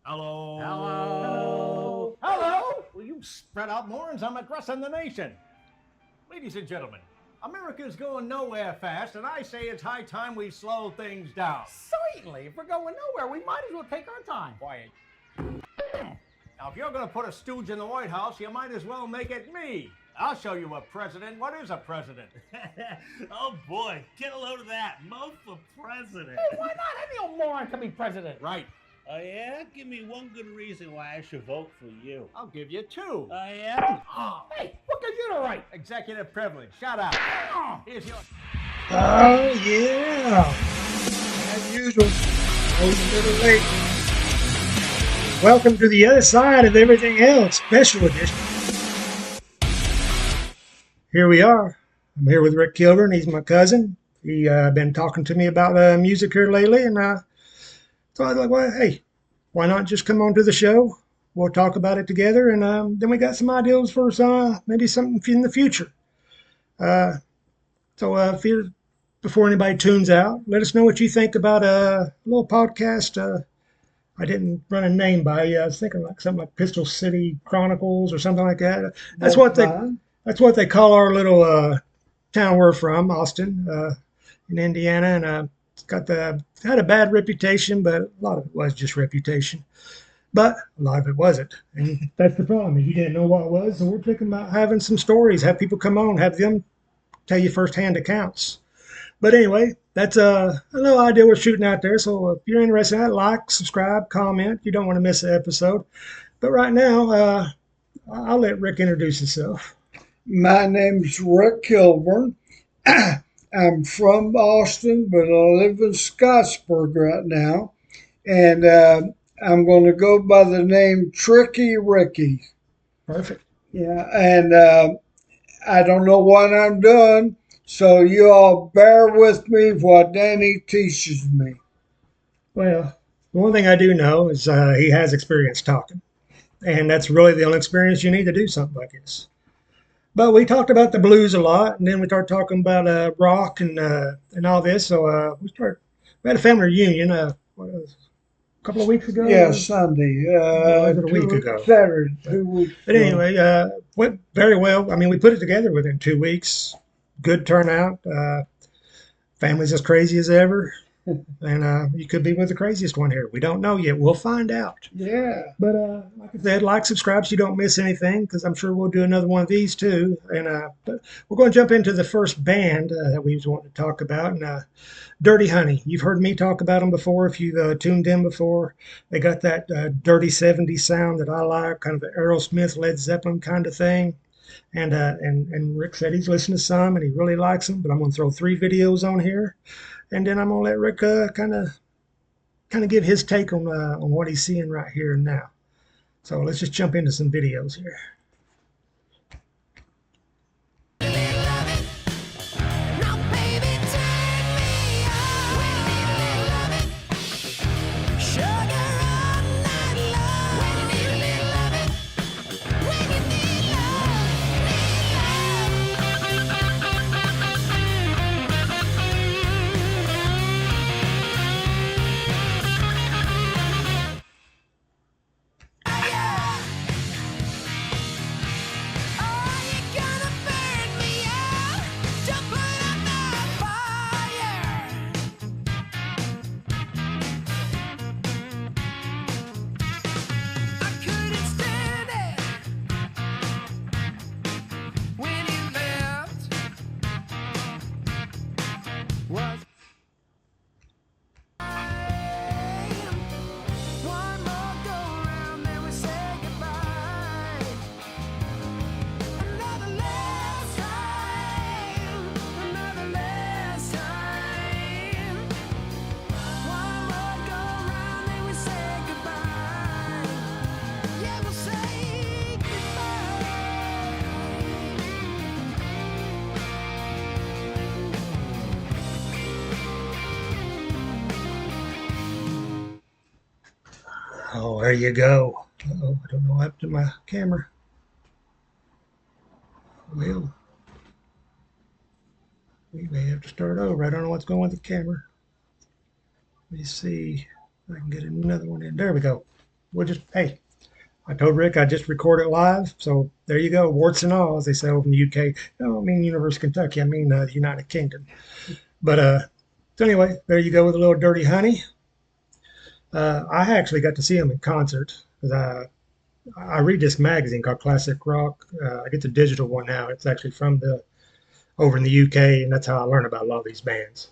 Hello. Hello. Hello. Will you spread out more as I'm addressing the nation? Ladies and gentlemen, America's going nowhere fast, and I say it's high time we slow things down. Certainly. If we're going nowhere, we might as well take our time. Quiet. Now, if you're going to put a stooge in the White House, you might as well make it me. I'll show you a president. What is a president? Oh boy, get a load of that. Mo for president. Hey, why not? Any old moron can be president. Right. Oh yeah? Give me one good reason why I should vote for you. I'll give you two. Oh yeah? Hey, what gives you the right? Executive privilege. Shut up. Here's your... Oh, yeah. As usual, always a little late. Welcome to the other side of everything else, special edition. Here we are. I'm here with Rick Kilburn. He's my cousin. He been talking to me about music here lately, and so I was like, well, hey, why not just come on to the show? We'll talk about it together, and then we got some ideas for maybe something in the future. So if you're, before anybody tunes out, let us know what you think about a little podcast. I didn't run a name by you. I was thinking like something like Pistol City Chronicles or something like that. That's what they call our little town we're from, Austin, in Indiana, and it's had a bad reputation, but a lot of it was just reputation. But a lot of it wasn't, and that's the problem. Is you didn't know what it was, so we're thinking about having some stories, have people come on, have them tell you firsthand accounts. But anyway, that's a little idea we're shooting out there. So if you're interested in that, like, subscribe, comment. You don't want to miss an episode. But right now, I'll let Rick introduce himself. My name's Rick Kilburn. I'm from Austin, but I live in Scottsburg right now. And I'm going to go by the name Tricky Ricky. Perfect. Yeah, and I don't know what I'm doing, so you all bear with me while Danny teaches me. Well, the one thing I do know is he has experience talking. And that's really the only experience you need to do something like this. But we talked about the blues a lot, and then we started talking about rock and all this. So we had a family reunion a couple of weeks ago. Yeah, Sunday. A week ago. Saturday, 2 weeks But ago. anyway, went very well. I mean, we put it together within 2 weeks. Good turnout. Family's as crazy as ever. And you could be with the craziest one here. We don't know yet. We'll find out. Yeah. But like I said, like, subscribe so you don't miss anything, because I'm sure we'll do another one of these too. And but we're going to jump into the first band that we was wanting to talk about, and Dirty Honey. You've heard me talk about them before if you've tuned in before. They got that dirty 70s sound that I like, kind of the Aerosmith, Led Zeppelin kind of thing. And Rick said he's listened to some and he really likes them. But I'm going to throw 3 videos on here, and then I'm going to let Rick kind of give his take on what he's seeing right here and now. So let's just jump into some videos here. Oh, there you go. Uh-oh, I don't know what happened to my camera. Well, we may have to start over. I don't know what's going on with the camera. Let me see if I can get another one in. There we go. we'll just, hey, I told Rick I just recorded live, so there you go, warts and all, as they say over in the UK. No, I don't mean University of Kentucky, I mean the United Kingdom. But so anyway, there you go with a little Dirty Honey. I actually got to see him in concert because I read this magazine called Classic Rock. I get the digital one now. It's actually from the over in the UK, and that's how I learn about a lot of these bands.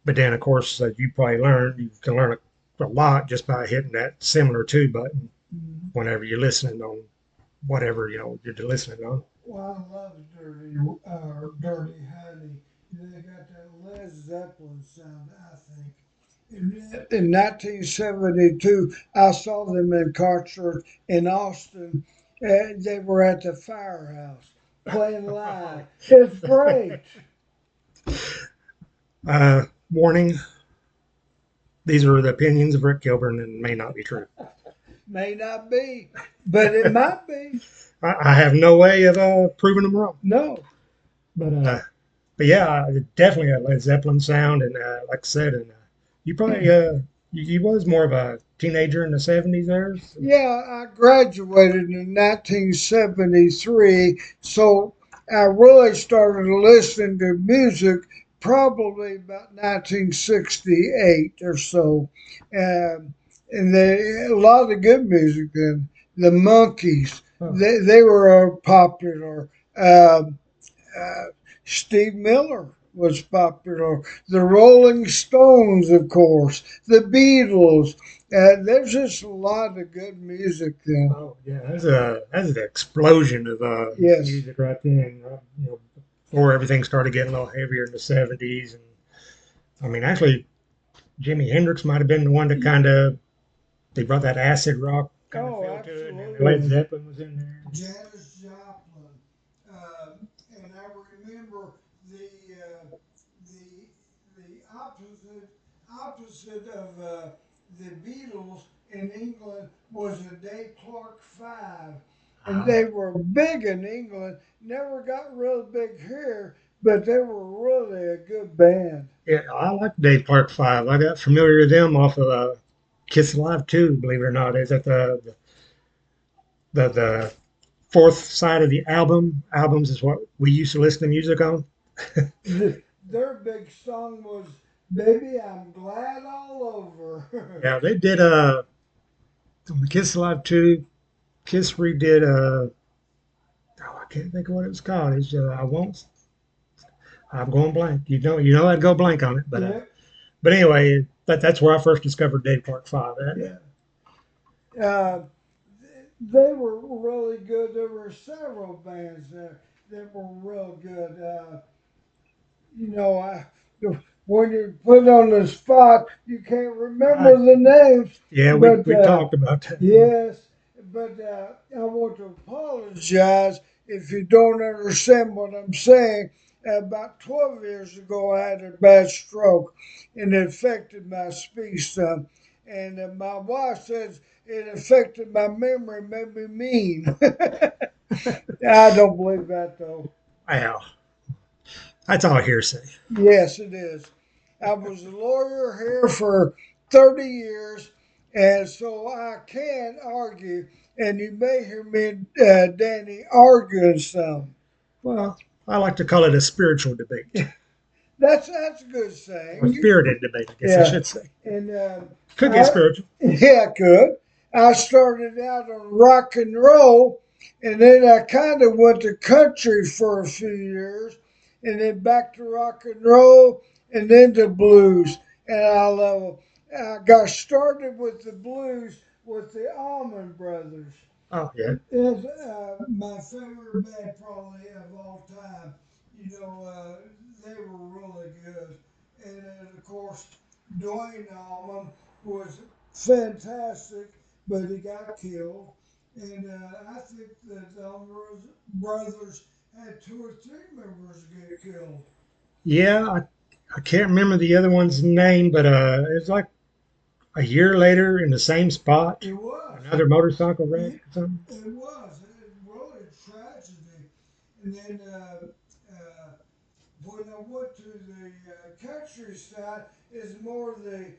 But then, of course, as you probably learned, you can learn a lot just by hitting that similar to button whenever you're listening on whatever you're listening on. Well, I love Dirty Honey. They got that Led Zeppelin sound, I think. In 1972, I saw them in concert in Austin. They were at the Firehouse playing live. It's great. Warning: these are the opinions of Rick Kilburn and may not be true. May not be, but it might be. I have no way of proving them wrong. No. But yeah, definitely a Led Zeppelin sound, and like I said, and you probably you was more of a teenager in the '70s there. So. Yeah, I graduated in 1973, so I really started listening to music probably about 1968 or so. And a lot of good music then. The Monkees, they were popular. Uh, Steve Miller was popular. The Rolling Stones, of course. The Beatles. There's just a lot of good music then. Oh yeah, that's an explosion of Yes. music right then. Before everything started getting a little heavier in the '70s, and I mean, actually, Jimi Hendrix might have been the one that kind of they brought that acid rock kind of feel to it, and then Led Zeppelin was in there. Janis Joplin, and I remember the the opposite of the Beatles in England was the Dave Clark Five, and they were big in England. Never got real big here, but they were really a good band. Yeah, I like Dave Clark Five. I got familiar with them off of Kiss Alive 2, believe it or not. Is that the fourth side of the albums is what we used to listen to music on. Their big song was "Baby, I'm Glad All Over." Yeah, they did on the Kiss Alive 2. Kiss redid I can't think of what it was called. It's I won't. I'm going blank. I'd go blank on it, but Yeah. but anyway, that's where I first discovered Dave Clark Five. Yeah. They were really good. There were several bands there that were real good. You know, when you're put on the spot, you can't remember the names. Yeah, but, we talked about that. Yes, but I want to apologize if you don't understand what I'm saying. About 12 years ago, I had a bad stroke, and it affected my speech some. And my wife says it affected my memory, made me mean. I don't believe that, though. Well, that's all hearsay. Yes, it is. I was a lawyer here for 30 years, and so I can argue, and you may hear me and Danny arguing some. Well, I like to call it a spiritual debate. That's a good Or saying. spirited debate, I guess I should say. And Could get spiritual. Yeah, I could. I started out on rock and roll, and then I kind of went to country for a few years, and then back to rock and roll, and then to blues. And I got started with the blues with the Allman Brothers. Oh yeah. It's my favorite band probably of all time. They were really good. And of course, Dwayne Allman was fantastic, but he got killed. And I think that the Allman Brothers had two or three members get killed. Yeah, I can't remember the other one's name, but it's like a year later in the same spot. It was. Another motorcycle wreck or something. It was. It was really a tragedy. And then when I went to the countryside, is more the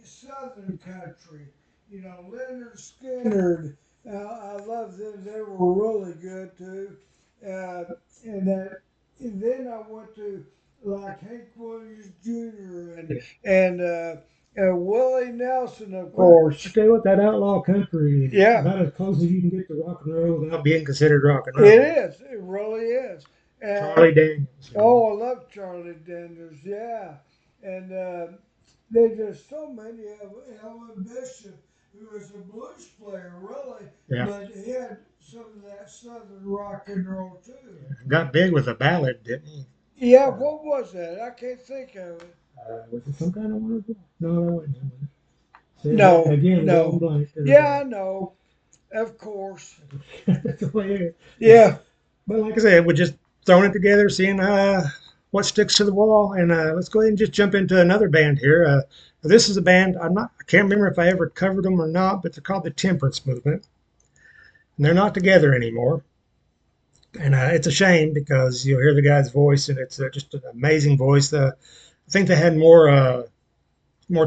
southern country. Leonard Skinner. I love them. They were really good too. Uh, and then I went to like Hank Williams Jr. and Willie Nelson, of I course. tell you what, that outlaw country is Yeah. about as close as you can get to rock and roll without being considered rock and It roll. is. It really is. Charlie Daniels. Oh, I love Charlie Daniels. Yeah, and there's just so many of Ellen Bishop, who was a blues player, really, Yeah. but he had some of that southern rock and roll too. Got big with a ballad, didn't he? Yeah, what was that? I can't think of it. Was it some kind of one? No, that wasn't it. See, No, again, no. going blank. Yeah, I know. Of course. That's the way it is. Yeah. But like I said, we're just throwing it together, seeing what sticks to the wall, and let's go ahead and just jump into another band here. This is a band I can't remember if I ever covered them or not, but they're called the Temperance Movement, and they're not together anymore. And it's a shame because you'll hear the guy's voice, and it's just an amazing voice. I think they had more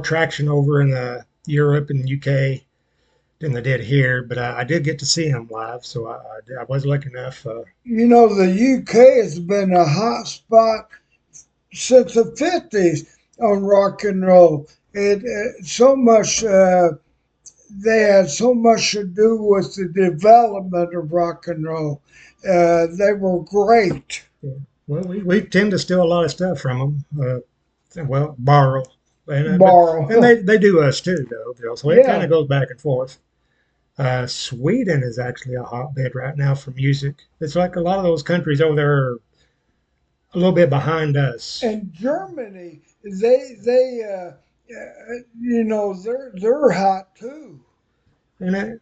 traction over in Europe and UK than they did here, but I did get to see him live, so I was lucky enough. The UK has been a hot spot since the 50s on rock and roll. So much, they had so much to do with the development of rock and roll. They were great. Yeah. Well, we tend to steal a lot of stuff from them. Borrow. Borrow. And they do us too, though, Bill. So it Yeah. kind of goes back and forth. Sweden is actually a hotbed right now for music. It's like a lot of those countries over there are a little bit behind us. And Germany, they're hot too. And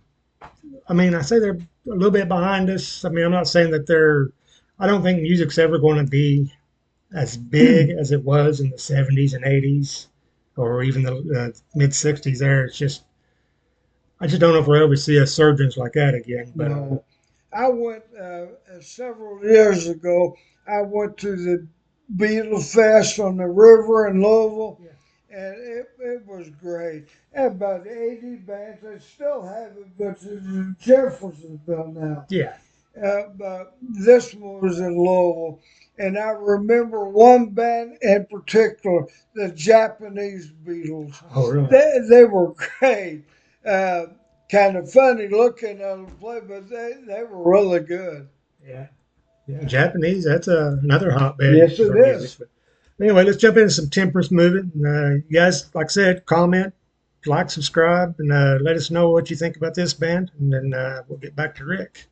I say they're a little bit behind us. I'm not saying that I don't think music's ever going to be as big as it was in the 70s and 80s or even the mid 60s there. I just don't know if we'll ever see a surge like that again. But No. I went several years ago. I went to the Beatles Fest on the river in Louisville, and it was great. And about 80 bands. They still have it, but it's in Jeffersonville now. yeah. But this one was in Louisville. And I remember one band in particular, the Japanese Beatles. Oh, really? They were great. Kind of funny looking on the play, but they were really good. Yeah. Yeah. Japanese, that's another hotbed. Yes, it for is. music. But anyway, let's jump into some Temperance Movement. And, you guys, like I said, comment, like, subscribe, and let us know what you think about this band. And then we'll get back to Rick.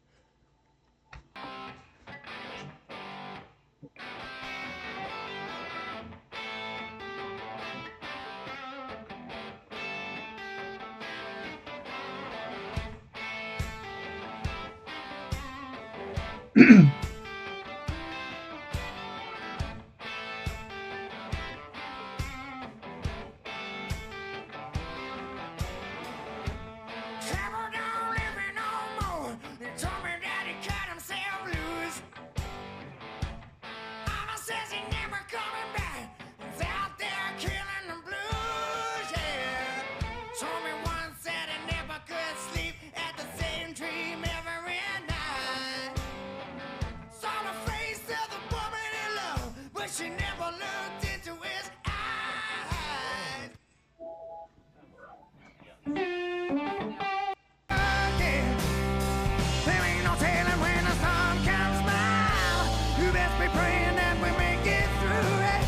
Trouble don't live here no more. They told me that he cut himself loose. Mama says he never coming back. He's out there killing the blues, yeah. Told me once that he never could sleep at the same dream every night. Saw the face of the woman he loved, but she never looked into his eyes. There ain't no telling when the sun comes by. You best be praying that we make it through it.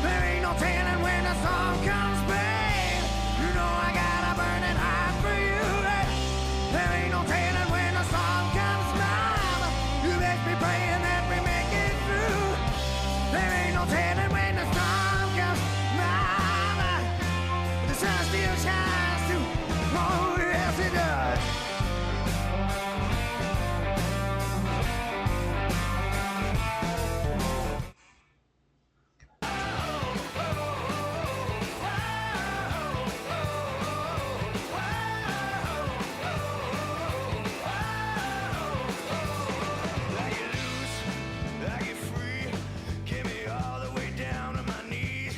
There ain't no telling when the sun comes back. You know I got a burning heart for you. There ain't no telling when the sun comes by. You best be praying that we make it through. There ain't no telling when the sun comes by. The sun still shines too. Oh yes it does. I get loose, I get free, get me all the way down to my knees,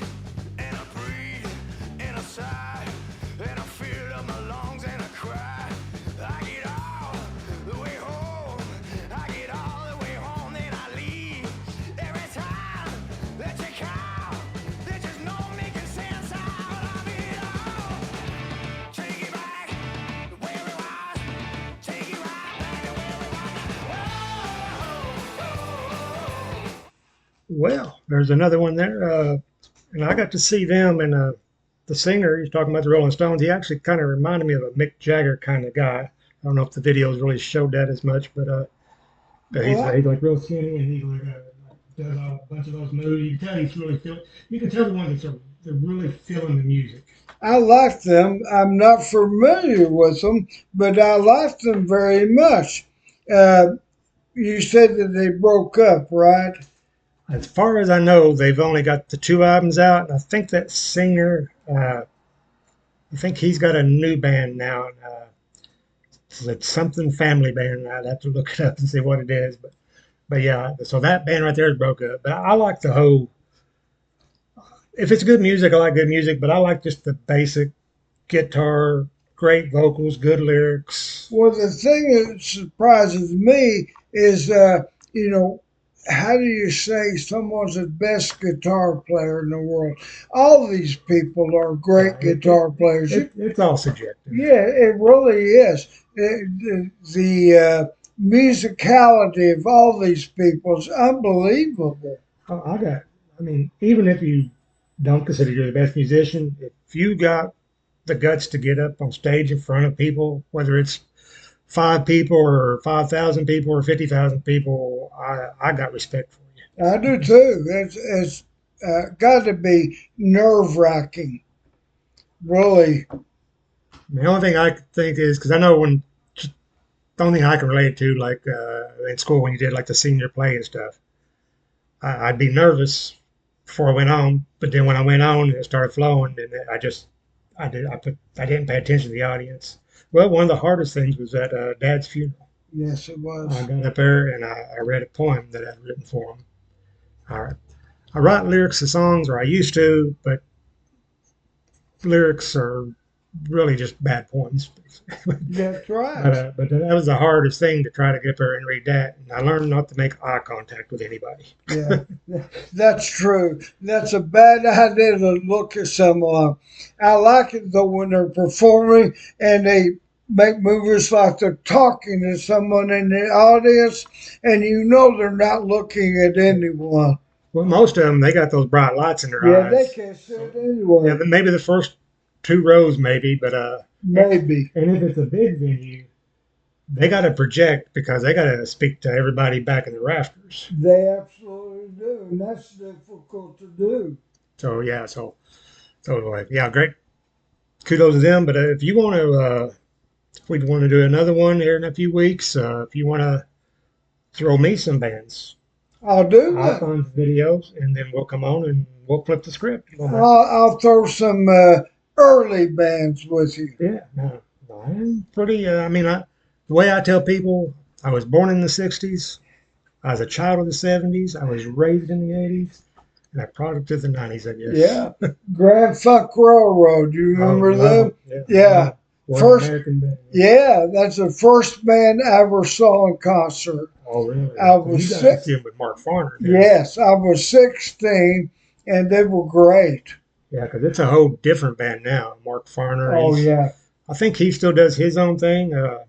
and I breathe, and I sigh, and I feel up my lungs, and Well, there's another one there. And I got to see them, and the singer, he's talking about the Rolling Stones, he actually kind of reminded me of a Mick Jagger kind of guy. I don't know if the videos really showed that as much, but he's like real skinny, and he like does a bunch of those moves. You can tell he's really feeling. You can tell the ones that they're really feeling the music. I like them. I'm not familiar with them, but I like them very much. You said that they broke up, right? As far as I know, they've only got the 2 albums out, and I think that singer, I think he's got a new band now. It's something family band. I'd have to look it up and see what it is, but yeah. So that band right there is broke up. But I like the whole. If it's good music, I like good music, but I like just the basic guitar, great vocals, good lyrics. Well, the thing that surprises me is, how do you say someone's the best guitar player in the world? All these people are great guitar players. It's all subjective. Yeah, it really is. The musicality of all these people is unbelievable. I mean, even if you don't consider you're the best musician, if you got the guts to get up on stage in front of people, whether it's 5 people or 5,000 people or 50,000 people, I got respect for you. I do too. It's got to be nerve-wracking, really. The only thing I could think is, because I know the only thing I can relate to, like in school when you did like the senior play and stuff, I'd be nervous before I went on, but then when I went on, it started flowing, and I didn't pay attention to the audience. Well, one of the hardest things was at Dad's funeral. Yes, it was. I got up there and I read a poem that I'd written for him. I write lyrics to songs, or I used to, but lyrics are really just bad poems. That's right. But that was the hardest thing, to try to get up there and read that. And I learned not to make eye contact with anybody. Yeah, that's true. That's a bad idea to look at someone. I like it though when they're performing and they make movies like they're talking to someone in the audience, and they're not looking at anyone. Well, most of them, they got those bright lights in their eyes. Yeah, they can't see it anyway. Yeah, maybe the first 2 rows, maybe, but maybe. And if it's a big venue, they got to project, because they got to speak to everybody back in the rafters. They absolutely do, and that's difficult to do. So yeah, great. Kudos to them. But if you want to, if we want to do another one here in a few weeks, if you want to throw me some bands, I'll do I'll that. find videos, and then we'll come on and we'll flip the script. I'll throw some early bands with you. Yeah, no, I'm pretty. The way I tell people, I was born in the '60s. I was a child of the '70s. I was raised in the '80s, and a product of the '90s, I guess. Yeah, Grand Funk Railroad. You remember them? Yeah. First American band. Yeah, that's the first band I ever saw in concert. Oh, really? I was you got to see him with Mark Farner. Yes, I was 16, and they were great. Yeah, because it's a whole different band now. Mark Farner. Oh, yeah. I think he still does his own thing. I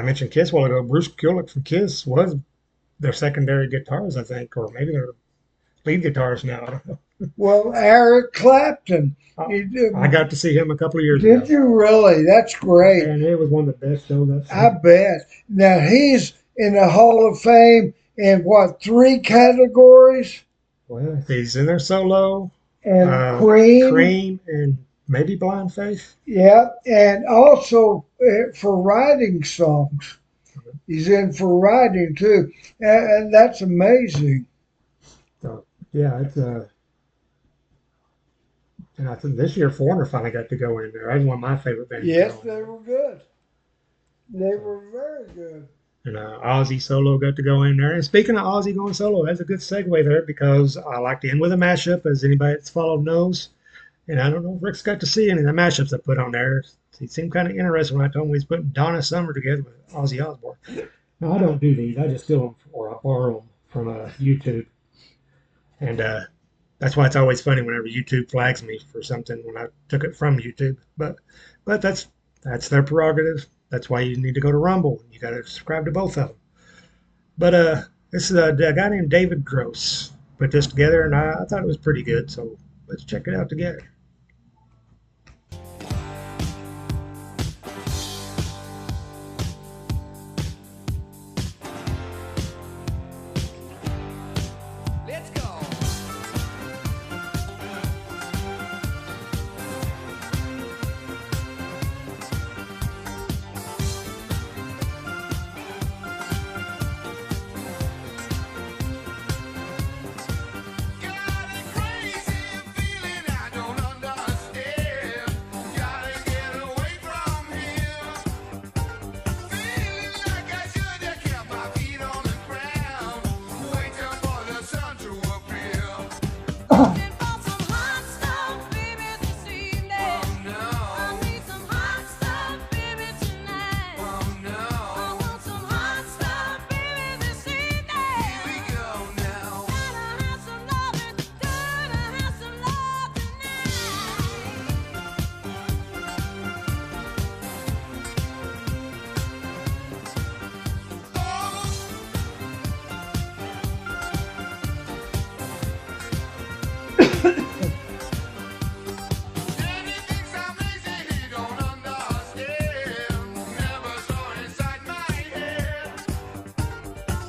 mentioned Kiss a while ago. Bruce Kulick from Kiss was their secondary guitarist, I think, or maybe their lead guitarist now. I don't know. Well, Eric Clapton. I got to see him a couple of years ago. Did you really? That's great. And it was one of the best shows I've seen. I bet. Now, he's in the Hall of Fame in, 3 categories? Well, he's in there solo. And Cream. Cream and maybe Blind Faith. Yeah, and also for writing songs. He's in for writing, too. And that's amazing. So, yeah, it's and I think this year Foreigner finally got to go in there. That was one of my favorite bands. Yes, they were good. They were very good. And Ozzy solo got to go in there. And speaking of Ozzy going solo, that's a good segue there, because I like to end with a mashup, as anybody that's followed knows. And I don't know if Rick's got to see any of the mashups I put on there. He seemed kind of interested when I told him he's putting Donna Summer together with Ozzy Osborne. Now, I don't do these. I just steal them or I borrow them from YouTube. And that's why it's always funny whenever YouTube flags me for something when I took it from YouTube. But that's their prerogative. That's why you need to go to Rumble. You got to subscribe to both of them. But this is a guy named David Gross. put this together, and I thought it was pretty good. So let's check it out together. Let's go. Got a crazy feeling I don't understand. Gotta get away from here. Feeling like I should have kept my feet on the ground, waiting for the sun to appear. Looking for some hot stuff, baby, this evening. Oh no. I need some hot stuff, baby, tonight. Oh no. I want some hot stuff, baby, this evening. Here we go now. Gotta have some loving, gotta have some love Daddy thinks I'm lazy, he don't understand. Never saw inside my head.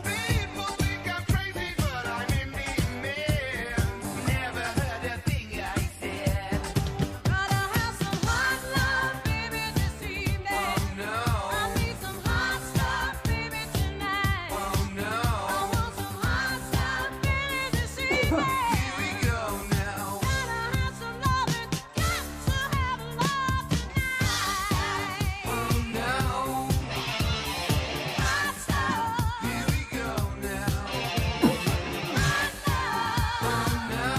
People think I'm crazy, but I'm in the man. Never heard a thing I said. Gotta have some hot love, baby, this evening. Oh no. I need some hot stuff, baby, tonight. Oh no. I want some hot stuff, baby, this evening. Here we go now. Gotta have some loving, got to have love tonight. Oh no. Hot stuff. Here we go now. Hot stuff. Oh no.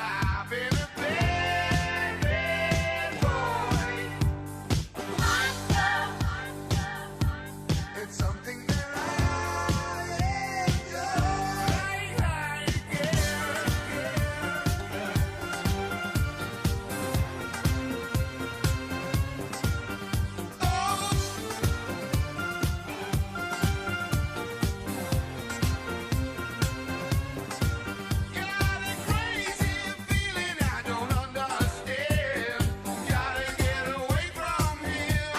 I've been a bad, bad boy. It's something that I Got a crazy feeling I don't understand. Gotta get away from here.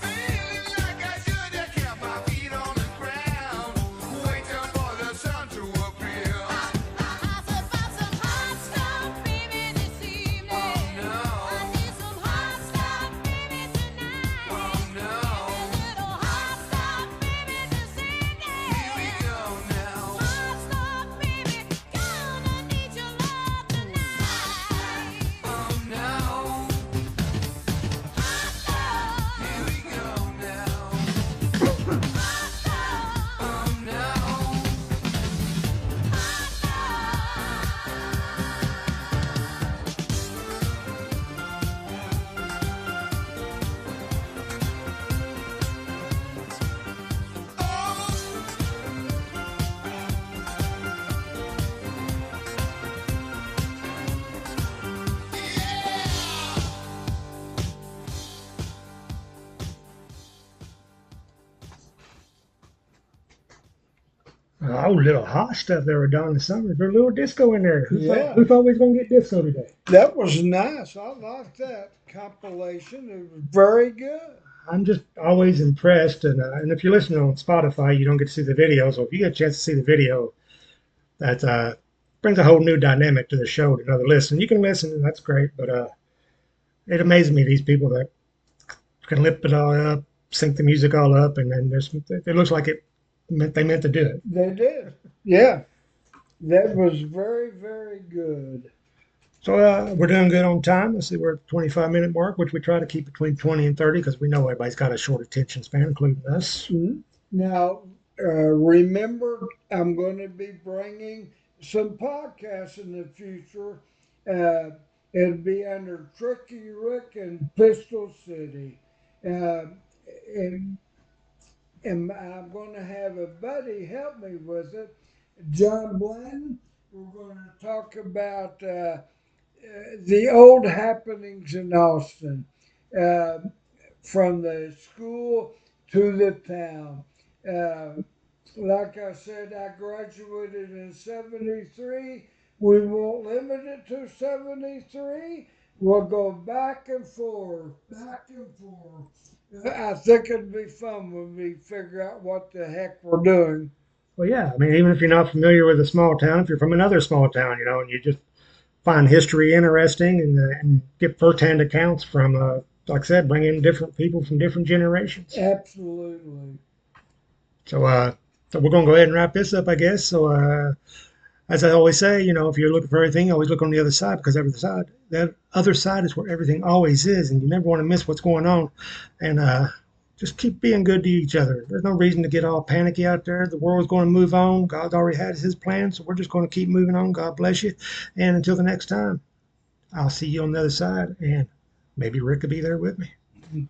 Feeling like I should have kept my feet on the ground, waiting for the sun to appear. I said find some hot stuff, baby, this evening. Oh no. I need some hot stuff, baby, tonight. Oh no. A little hot stuff, baby, this evening. Here we go now. Hot stuff, baby, gonna need your love tonight. Oh no. Hot stuff. Here we go now. Hot stuff. Oh no. Oh, little hot stuff there with Donna Summers. There's a little disco in there. Yeah. Who thought we was going to get disco today? That was nice. I like that compilation. It was very good. I'm just always impressed. And if you're listening on Spotify, you don't get to see the video. So if you get a chance to see the video, that brings a whole new dynamic to the show to another listen. You can listen, and that's great. But it amazes me, these people that can lip it all up, sync the music all up, and then it looks like they meant to do it. They did. Yeah. That was very, very good. So we're doing good on time. Let's see, we're at 25-minute mark, which we try to keep between 20 and 30 because we know everybody's got a short attention span, including us. Mm-hmm. Now, remember, I'm going to be bringing some podcasts in the future. it'd be under Tricky Rick and Pistol City. Uh, and, and I'm going to have a buddy help me with it, John Blanton. We're going to talk about the old happenings in Austin, uh, from the school to the town. Uh, like I said, I graduated in 73. We won't limit it to 73. We'll go back and forth, back and forth. I think it'd be fun when we figure out what the heck we're doing. Well, yeah. I mean, even if you're not familiar with a small town, if you're from another small town, and you just find history interesting and get firsthand accounts from, like I said, bring in different people from different generations. Absolutely. So we're going to go ahead and wrap this up, I guess. As I always say, if you're looking for everything, always look on the other side, because that other side is where everything always is, and you never want to miss what's going on. And just keep being good to each other. There's no reason to get all panicky out there. The world's going to move on. God's already had his plan, so we're just going to keep moving on. God bless you. And until the next time, I'll see you on the other side, and maybe Rick will be there with me.